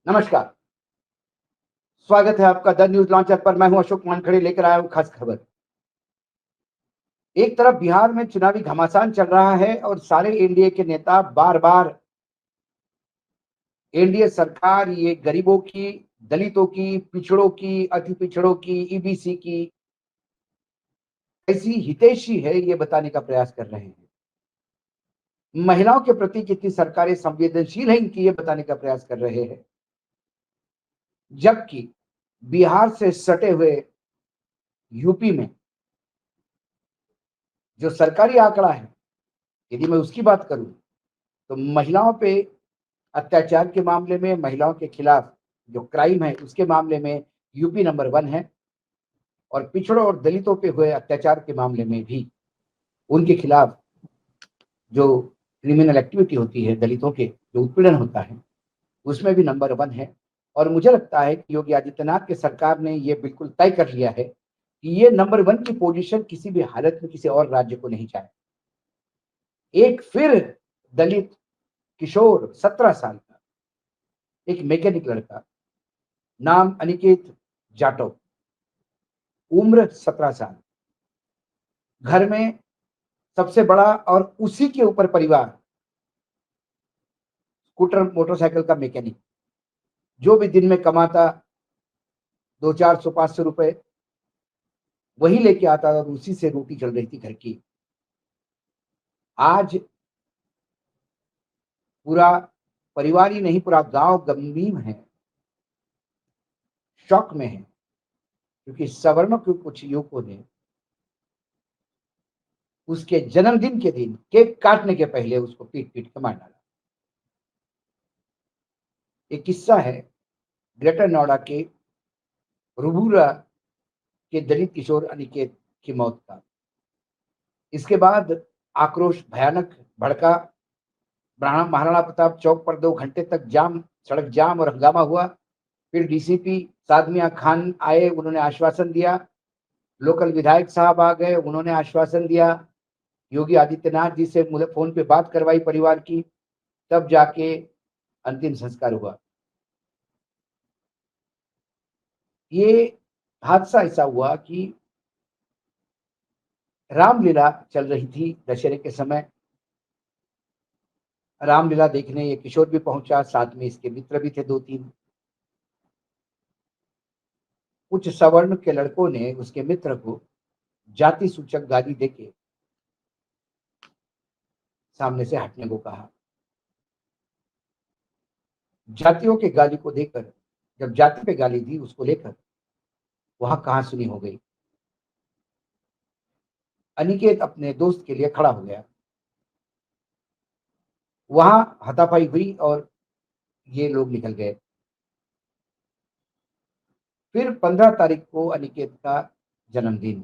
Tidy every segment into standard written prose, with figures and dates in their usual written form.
नमस्कार, स्वागत है आपका द न्यूज़ लॉन्चर पर। मैं हूं अशोक वानखेड़े, लेकर आया हूं खास खबर। एक तरफ बिहार में चुनावी घमासान चल रहा है और सारे एनडीए के नेता बार-बार एनडीए सरकार ये गरीबों की, दलितों की, पिछड़ों की, अति पिछड़ों की, ईबीसी की कैसी हितैषी है ये बताने का प्रयास कर रहे हैं। महिलाओं के प्रति कितनी सरकारें संवेदनशील हैं इनकी ये बताने का प्रयास कर रहे हैं। जबकि बिहार से सटे हुए यूपी में जो सरकारी आंकड़ा है, यदि मैं उसकी बात करूं तो महिलाओं पे अत्याचार के मामले में, महिलाओं के खिलाफ जो क्राइम है उसके मामले में यूपी नंबर 1 है और पिछड़ों और दलितों पे हुए अत्याचार के मामले में भी उनके खिलाफ जो क्रिमिनल एक्टिविटी होती है, दलितों के जो उत्पीड़न होता है, उसमें भी नंबर 1 है। और मुझे लगता है कि योगी आदित्यनाथ की सरकार ने ये बिल्कुल तय कर लिया है कि ये नंबर 1 की पोजीशन किसी भी हालत में किसी और राज्य को नहीं जाए। एक फिर दलित किशोर 17 साल का, एक मैकेनिक लड़का, नाम अनिकेत जाटव, उम्र 17 साल, घर में सबसे बड़ा और उसी के ऊपर परिवार, स्कूटर मोटरसाइकिल का मैकेनिक, जो भी दिन में कमाता 200-400-500 रुपए वही लेके आता था और उसी से रोटी चल रही थी घर की। आज पूरा परिवार ही नहीं, पूरा गांव गमगीन है, शॉक में है, क्योंकि सवर्णों के कुछ युवकों ने उसके जन्मदिन के दिन केक काटने के पहले उसको पीट-पीट के मार डाला। एक किस्सा है ग्रेटर नोएडा के रुबुरा के दलित किशोर अनिकेत की मौत का। इसके बाद आक्रोश भयानक भड़का। महाराणा प्रताप चौक पर 2 घंटे तक सड़क जाम और हंगामा हुआ। फिर डीसीपी सादमिया खान आए, उन्होंने आश्वासन दिया। लोकल विधायक साहब आ गए, उन्होंने आश्वासन दिया। योगी आदित्यनाथ जी से फ़ोन पे बात करवाई परिवार की, तब जाके अंतिम संस्कार हुआ। ये हादसा ऐसा हुआ कि रामलीला चल रही थी दशहरे के समय। रामलीला देखने ये किशोर भी पहुंचा, साथ में इसके मित्र भी थे 2-3। कुछ सवर्ण के लड़कों ने उसके मित्र को जाति सूचक गाली देके सामने से हटने को कहा। जातियों के गाली को देकर, जब जाति पे गाली दी उसको लेकर वहां कहासुनी हो गई। अनिकेत अपने दोस्त के लिए खड़ा हो गया। वहां हाथापाई हुई और ये लोग निकल गए। फिर 15 तारीख को अनिकेत का जन्मदिन,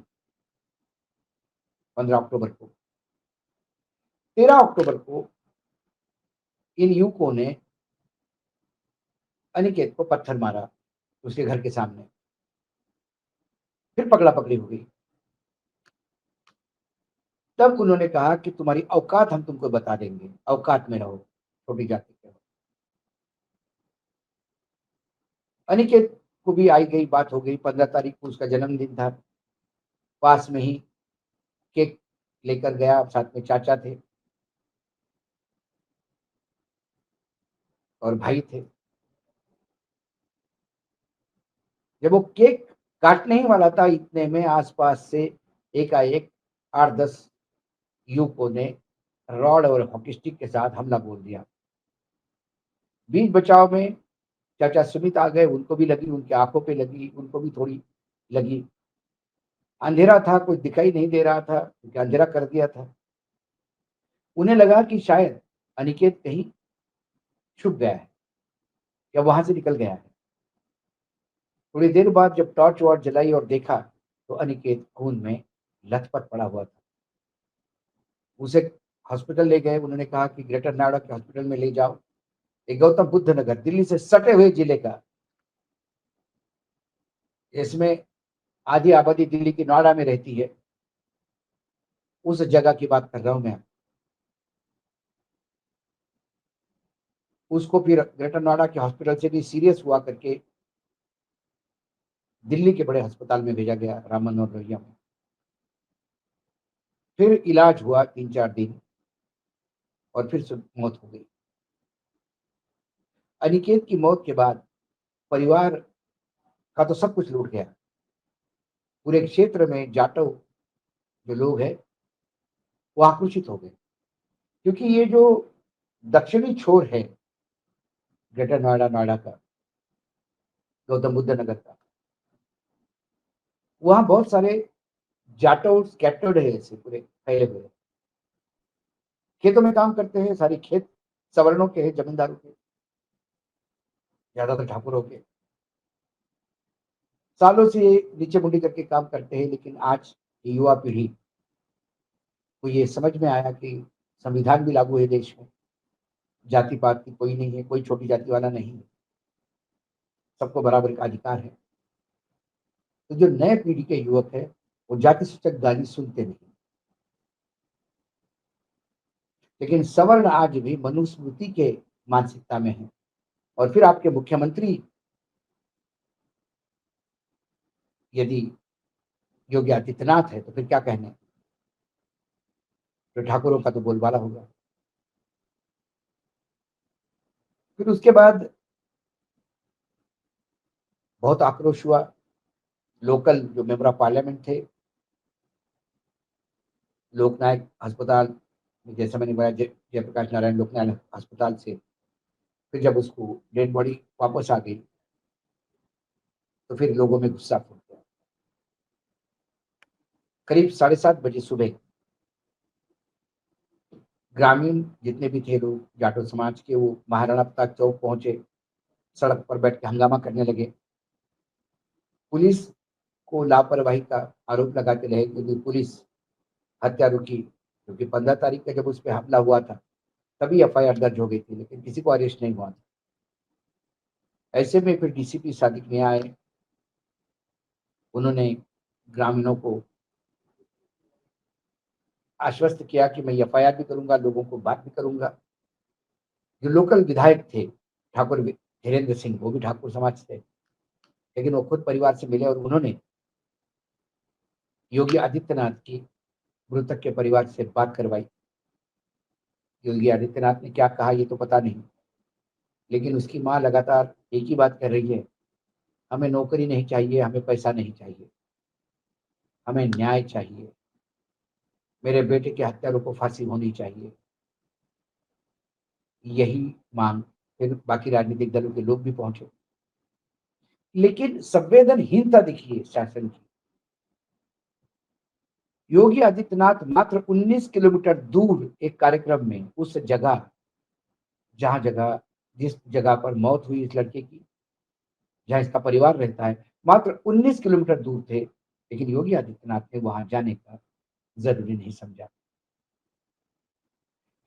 15 अक्टूबर को। 13 अक्टूबर को इन युवकों ने अनिकेत को पत्थर मारा उसके घर के सामने। फिर पकड़ा-पकड़ी हो गई। तब उन्होंने कहा कि तुम्हारी औकात हम तुमको बता देंगे, औकात में रहो, छोटी जाति के हो। अनिकेत को भी आई गई, बात हो गई। 15 तारीख को उसका जन्मदिन था। पास में ही केक लेकर गया, साथ में चाचा थे और भाई थे। जब वो केक काटने ही वाला था, इतने में आस-पास से एकाएक 8-10 युवकों ने रॉड और हॉकी स्टिक के साथ हमला बोल दिया। बीच बचाव में चाचा सुमित आ गए, उनको भी लगी, उनकी आँखों पे लगी, उनको भी थोड़ी लगी। अंधेरा था, कुछ दिखाई नहीं दे रहा था क्योंकि अंधेरा कर दिया था। उन्हें लगा कि शायद अनिकेत कहीं छुप गया है या वहाँ से निकल गया है। थोड़ी देर बाद जब टॉर्च वॉर्च जलाई और देखा तो अनिकेत खून में लथपथ पड़ा हुआ था। उसे हॉस्पिटल ले गए, उन्होंने कहा कि ग्रेटर नोएडा के हॉस्पिटल में ले जाओ। ये गौतम बुद्ध नगर, दिल्ली से सटे हुए जिले का, इसमें आधी आबादी दिल्ली की नोएडा में रहती है, उस जगह की बात कर रहा हूँ मैं। उसको फिर ग्रेटर नोएडा के हॉस्पिटल से भी सीरियस हुआ करके दिल्ली के बड़े अस्पताल में भेजा गया, राम मनोहर लोहिया में। फिर इलाज हुआ 3-4 दिन और फिर से मौत हो गई। अनिकेत की मौत के बाद परिवार का तो सब कुछ लूट गया। पूरे क्षेत्र में जाटव जो लोग हैं वो आक्रोशित हो गए, क्योंकि ये जो दक्षिणी छोर है ग्रेटर नोएडा, नोएडा का, गौतम बुद्ध नगर का, वहाँ बहुत सारे जाटव स्कैटर्ड है, ऐसे पूरे फैले हुए। खेतों में काम करते हैं, सारी खेत सवर्णों के हैं, जमींदारों के, ज्यादातर ठाकुरों के। सालों से नीचे मुंडी करके काम करते हैं, लेकिन आज की युवा पीढ़ी को ये समझ में आया कि संविधान भी लागू है देश में, जाति पात की कोई नहीं है, कोई छोटी जाति वाला नहीं है, सबको बराबर का अधिकार है। तो जो नए पीढ़ी के युवक है वो जाति सूचक गाली सुनते नहीं, लेकिन सवर्ण आज भी मनुस्मृति के मानसिकता में है। और फिर आपके मुख्यमंत्री यदि योगी आदित्यनाथ है तो फिर क्या कहने, तो ठाकुरों का तो बोलबाला होगा। फिर उसके बाद बहुत आक्रोश हुआ। लोकल जो मेंबर ऑफ पार्लियामेंट थे, लोकनायक अस्पताल, जैसे मैंने बताया जयप्रकाश नारायण लोकनायक अस्पताल से फिर जब उसको डेड बॉडी वापस आ गई तो फिर लोगों में गुस्सा फूट गया। करीब 7:30 बजे सुबह ग्रामीण जितने भी थे लोग जाटो समाज के, वो महाराणा प्रताप चौक पहुंचे, सड़क पर बैठ के हंगामा करने लगे। पुलिस को लापरवाही का आरोप लगाते रहे, क्योंकि पुलिस हत्या रुकी, क्योंकि 15 तारीख का जब उस पर हमला हुआ था तभी एफआईआर दर्ज हो गई थी, लेकिन किसी को अरेस्ट नहीं हुआ था। ऐसे में फिर डीसीपी सादिक मियां आए, उन्होंने ग्रामीणों को आश्वस्त किया कि मैं एफआईआर भी करूंगा, लोगों को बात भी करूंगा। जो लोकल विधायक थे ठाकुर धीरेन्द्र सिंह, वो भी ठाकुर समाज थे, लेकिन वो खुद परिवार से मिले और उन्होंने योगी आदित्यनाथ की मृतक के परिवार से बात करवाई। योगी आदित्यनाथ ने क्या कहा ये तो पता नहीं, लेकिन उसकी मां लगातार एक ही बात कर रही है, हमें नौकरी नहीं चाहिए, हमें पैसा नहीं चाहिए, हमें न्याय चाहिए, मेरे बेटे के हत्यारों को फांसी होनी चाहिए। यही मांग फिर बाकी राजनीतिक दलों के लोग भी पहुंचे, लेकिन संवेदनहीनता दिखी शासन की। योगी आदित्यनाथ मात्र 19 किलोमीटर दूर एक कार्यक्रम में, उस जगह जिस जगह पर मौत हुई इस लड़के की, जहां इसका परिवार रहता है, मात्र 19 किलोमीटर दूर थे, लेकिन योगी आदित्यनाथ ने वहां जाने का जरूरी नहीं समझा।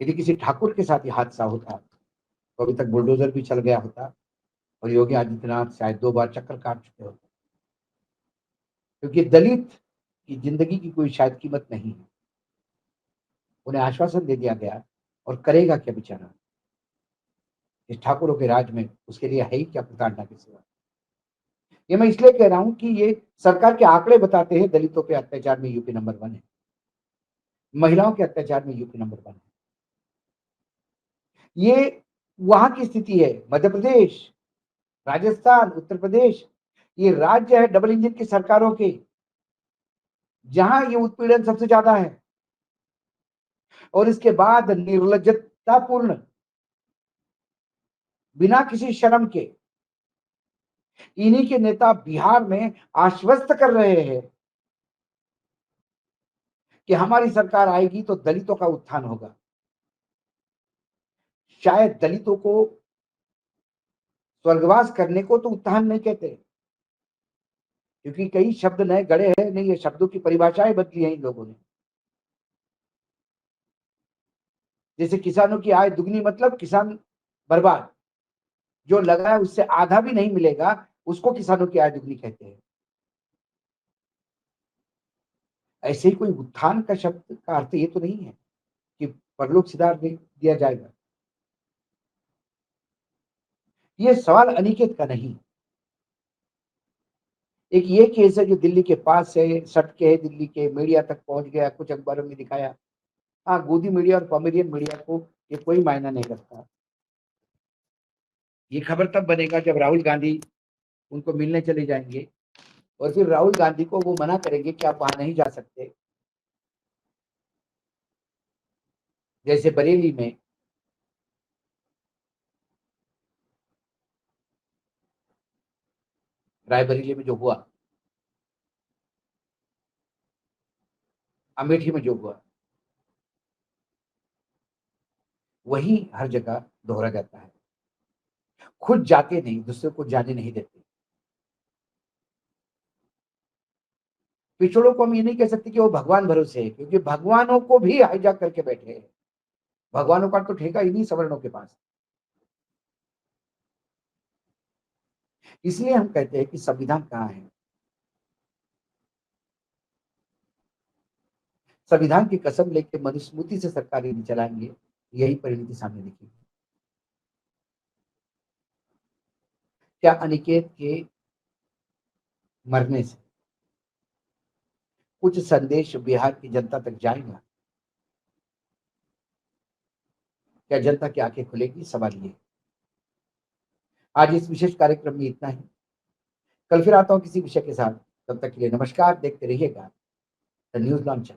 यदि किसी ठाकुर के साथ ये हादसा होता तो अभी तक बुलडोजर भी चल गया होता और योगी आदित्यनाथ शायद 2 बार चक्कर काट चुके होते, क्योंकि दलित की जिंदगी की कोई शायद कीमत नहीं है। उन्हें आश्वासन दे दिया गया, और करेगा क्या बेचारा इस ठाकुरों के राज में, उसके लिए है ही क्या प्रताड़ना के सिवा। ये मैं इसलिए कह रहा हूं कि ये सरकार के आंकड़े बताते हैं दलितों पे अत्याचार में यूपी नंबर 1 है, महिलाओं के अत्याचार में यूपी नंबर 1 है। ये वहां की स्थिति है। मध्य प्रदेश, राजस्थान, उत्तर प्रदेश, ये राज्य है डबल इंजन की सरकारों के, जहां ये उत्पीड़न सबसे ज्यादा है। और इसके बाद निर्लज्जतापूर्ण, बिना किसी शर्म के इन्हीं के नेता बिहार में आश्वस्त कर रहे हैं कि हमारी सरकार आएगी तो दलितों का उत्थान होगा। शायद दलितों को स्वर्गवास करने को तो उत्थान नहीं कहते, क्योंकि कई शब्द नए गढ़े हैं नहीं, ये शब्दों की परिभाषाएं बदली हैं इन लोगों ने। जैसे किसानों की आय दुगनी मतलब किसान बर्बाद, जो लगा है उससे आधा भी नहीं मिलेगा उसको किसानों की आय दुगनी कहते हैं। ऐसे ही कोई उत्थान का शब्द का अर्थ ये तो नहीं है कि परलोक सिधार दिया जाएगा। ये सवाल अनिकेत का नहीं। एक ये केस है जो दिल्ली के पास है, सट के है दिल्ली के, मीडिया तक पहुँच गया, कुछ अखबारों में दिखाया। हाँ, गोदी मीडिया और कॉमेडियन मीडिया को ये कोई मायना नहीं रखता। ये खबर तब बनेगा जब राहुल गांधी उनको मिलने चले जाएँगे और फिर राहुल गांधी को वो मना करेंगे कि आप वहाँ नहीं जा सकते। जैसे बरेली में रायबरेली में जो हुआ, अमेठी में जो हुआ, वही हर जगह दोहरा जाता है। खुद जाते नहीं, दूसरे को जाने नहीं देते। पिछड़ों को हम ये नहीं कह सकते कि वो भगवान भरोसे है, क्योंकि भगवानों को भी हाईजैक करके बैठे हैं। भगवानों का तो ठेका इन्हीं सवर्णों के पास। इसलिए हम कहते हैं कि संविधान कहाँ है? संविधान की कसम लेके मनुस्मृति से सरकार यदि चलाएंगे, यही परिणति सामने दिखेगी। क्या अनिकेत के मरने से कुछ संदेश बिहार की जनता तक जाएगा? क्या जनता की आंखें खुलेगी? सवाल ये। आज इस विशेष कार्यक्रम में इतना ही। कल फिर आता हूँ किसी विषय के साथ। तब तक के लिए नमस्कार। देखते रहिएगा द न्यूज लॉन्च।